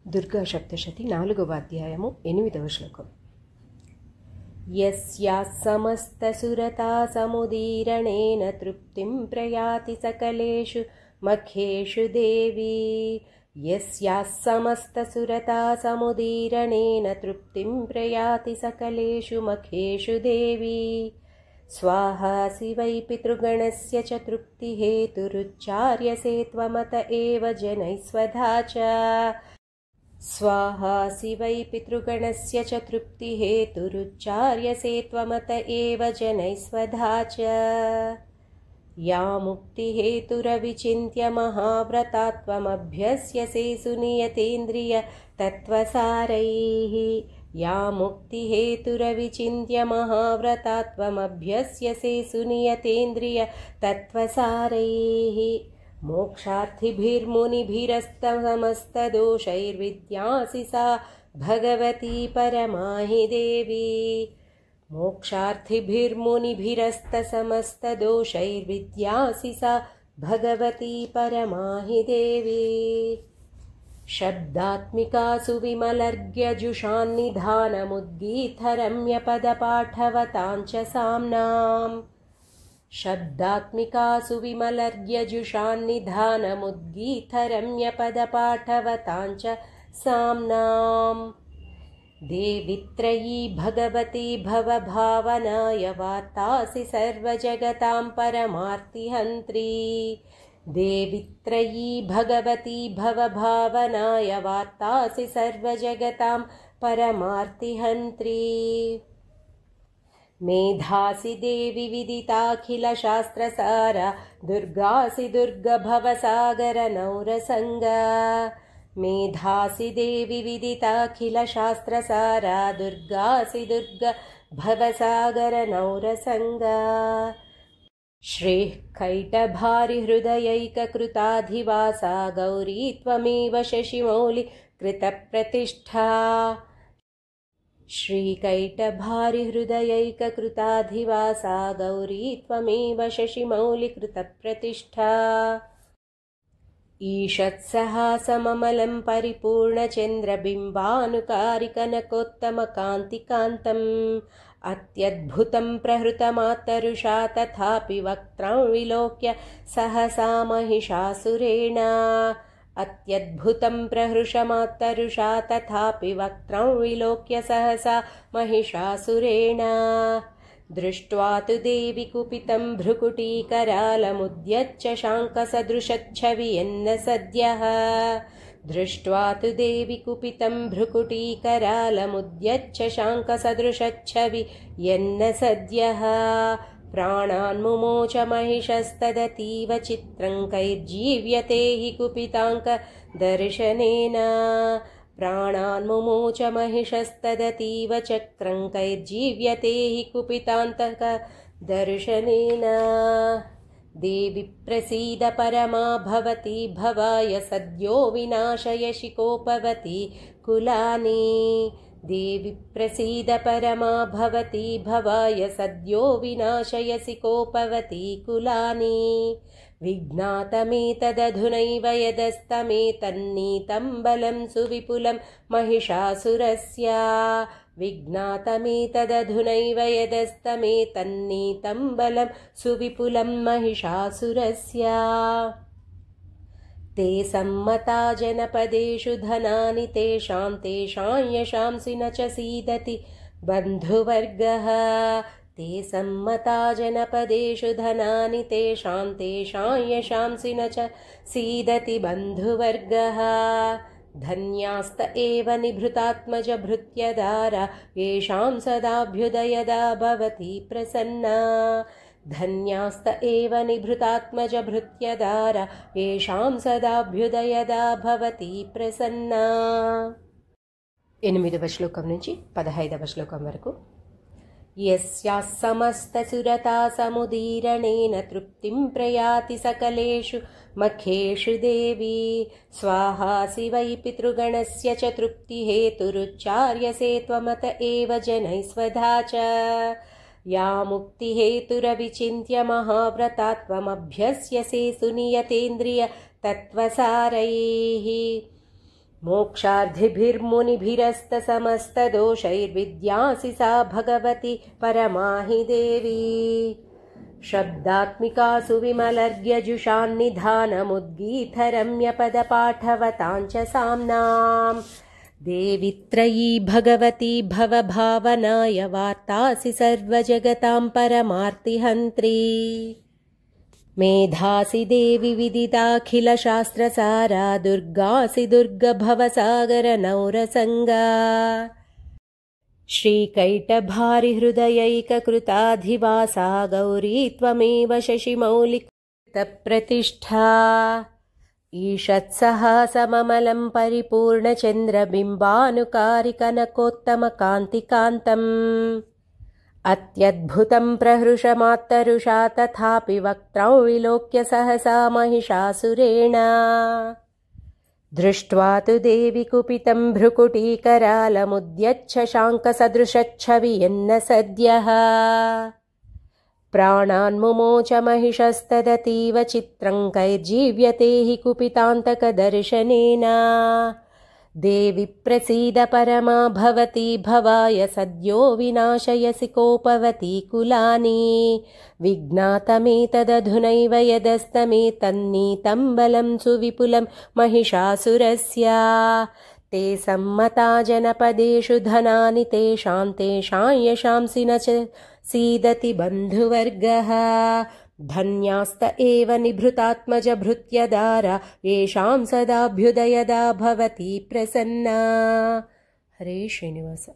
దుర్గా సప్తశతి 4వ అధ్యాయము 8వ శ్లోకం. యస్యాః సమస్తసురతా సముదీరణేన తృప్తిం ప్రయాతి సకలేషు మఖేషు దేవీ. యస్యాః సమస్తసురతా సముదీరణేన తృప్తిం ప్రయాతి సకలేషు మఖేషు దేవీ. స్వాహాసి వై పితృగణస్య చ తృప్తిహేతురుచ్చార్యసే త్వమత ఏవ జనైస్వధా చ. स्वाहासि वै पितृगणस्य च तृप्तिहेतुरुच्चार्यसे त्वमत एव जनैस्वधा च. या मुक्तिहेतुरविचिन्त्य महाव्रता त्वमभ्यस्यसे सुनियतेन्द्रिय तत्त्वसारैः. या मुक्तिहेतुरविचिन्त्य महाव्रता त्वमभ्यस्यसे सुनियतेन्द्रिय तत्त्वसारैः. मोक्षार्थिभिर्मुनिभिरस्तमस्तदोषैर्विद्यासि सा भगवती परमाहि देवी. मोक्षार्थिभिर्मुनिभिरस्तसमस्तदोषैर्विद्यासि सा भगवती परमाहि देवी. शब्दात्मिकासु विमलर्घ्यजुषान्निधानमुद्गीतरम्यपदपाठवतां च साम्नाम्. शब्दात्मिकासु विमलर्घ्यजुषान्निधानमुद्गीतरम्यपदपाठवतां च साम्नाम्. देवित्रयी भगवती भवभावनाय वार्तासि सर्वजगतां परमार्तिहन्त्री. देवित्रयी भगवती भवभावनाय वार्तासि सर्वजगतां परमार्तिहन्त्री. मेधासि देवि विदिताखिलशास्त्रसारा दुर्गासि दुर्गभवसागरनौरसङ्गा. मेधासि देवि विदिताखिलशास्त्रसारा दुर्गासि दुर्गभवसागरनौरसङ्गा. श्रीः कैटभारिहृदयैककृताधिवासा गौरी त्वमेव शशिमौलि कृतप्रतिष्ठा. श्रीकैटभारिहृदयैककृताधिवासा गौरी त्वमेव शशिमौलिकृतप्रतिष्ठा. ईषत्सहासममलं परिपूर्णचन्द्रबिम्बानुकारिकनकोत्तमकान्तिकान्तम्. अत्यद्भुतं प्रहृतमात्तरुषा तथापि वक्त्रां विलोक्य सहसा महिषासुरेण. अत्यद्भुतं प्रहृषमात्तरुषा तथापि वक्त्रां विलोक्य सहसा महिषासुरेण. दृष्ट्वा तु देवि कुपितं भ्रुकुटीकरालमुद्यच्च शाङ्कसदृशच्छवियन्न सद्यः. दृष्ट्वा तु देवि कुपितं भ्रुकुटीकरालमुद्यच्च शाङ्कसदृशच्छवियन्न सद्यः. प्राणान्मुमोच महिषस्तदतीव चित्रं कैर्जीव्यते हि कुपिताङ्कदर्शनेन. प्राणान्मुमोच महिषस्तदतीव चक्रं कैर्जीव्यते हि कुपितान्तकदर्शनेन. देवि प्रसीद परमा भवती भवाय सद्यो विनाशयसि कोपवती कुलानि. देवि प्रसीद परमा भवती भवाय सद्यो विनाशयसि कोपवती कुलानि. विज्ञातमेतदधुनैव यदस्तमेतन्नीतं बलं सुविपुलं महिषासुरस्य. विज्ञातमेतदधुनैव यदस्तमेतन्नीतं बलं सुविपुलं महिषासुरस्य. ते सम्मता जनपदेषु धनानि तेषां यशांसि न च सीदति बन्धुवर्गः. ते सम्मता जनपदेषु धनानि तेषां यशांसि न च सीदति बन्धुवर्गः. धन्यास्त एव निभृतात्मज भृत्यदारा येषां सदाभ्युदयदा भवति प्रसन्ना. धन्यास्त एव निभृतात्मज भृत्यदारा येषां सदाभ्युदयदा भवति प्रसन्ना. 8వ శ్లోకం నుంచి 15వ శ్లోకం వరకు. यस्याः समस्तसुरता समुदीरणेन तृप्तिं प्रयाति सकलेषु मखेषु देवी. स्वाहासि वै पितृगणस्य च तृप्तिहेतुरुच्चार्यसे त्वमत एव जनैस्वधा च. या मुक्तिहेतुरविचिन्त्य महाव्रता त्वमभ्यस्यसे सुनियतेन्द्रिय तत्त्वसारैः. मोक्षार्थिभिर्मुनिभिरस्तसमस्तदोषैर्विद्यासि सा भगवती परमाहि देवी शब्दात्मिकासु विमलर्घ्यजुषान्निधानमुद्गीतरम्यपदपाठवतां च साम्नां देवी त्रयी भगवती भवभावनाय वार्तासि सर्वजगतां परमार्तिहन्त्री मेधासि देवि विदिताखिलशास्त्रसारा दुर्गासि दुर्गभवसागरनौरसङ्गा श्रीकैटभारिहृदयैककृताधिवासा गौरी त्वमेव शशिमौलिकृतप्रतिष्ठा ईषत्सहासममलं परिपूर्णचन्द्रबिम्बानुकारिकनकोत्तमकान्तिकान्तम् अत्यद्भुतं प्रहृषमात्तरुषा तथापि वक्त्रौ विलोक्य सहसा महिषासुरेण दृष्ट्वा तु देवि कुपितं भ्रुकुटीकरालमुद्यच्छ शाङ्कसदृशच्छवियन्न सद्यः प्राणान्मुमोच महिषस्तदतीव चित्रं कैर्जीव्यते हि कुपितान्तकदर्शनेन देवि प्रसीद परमा भवती भवाय सद्यो विनाशयसि कोपवती कुलानि विज्ञातमेतदधुनैव यदस्तमेतन्नीतं बलं सुविपुलं महिषासुरस्य ते सम्मता जनपदेषु धनानि तेषां यशांसि न च सीदति बन्धुवर्गः धन्यास्त एव निभृतात्मजभृत्यदारा येषां सदाभ्युदयदा भवती प्रसन्ना। हरे श्रीनिवास।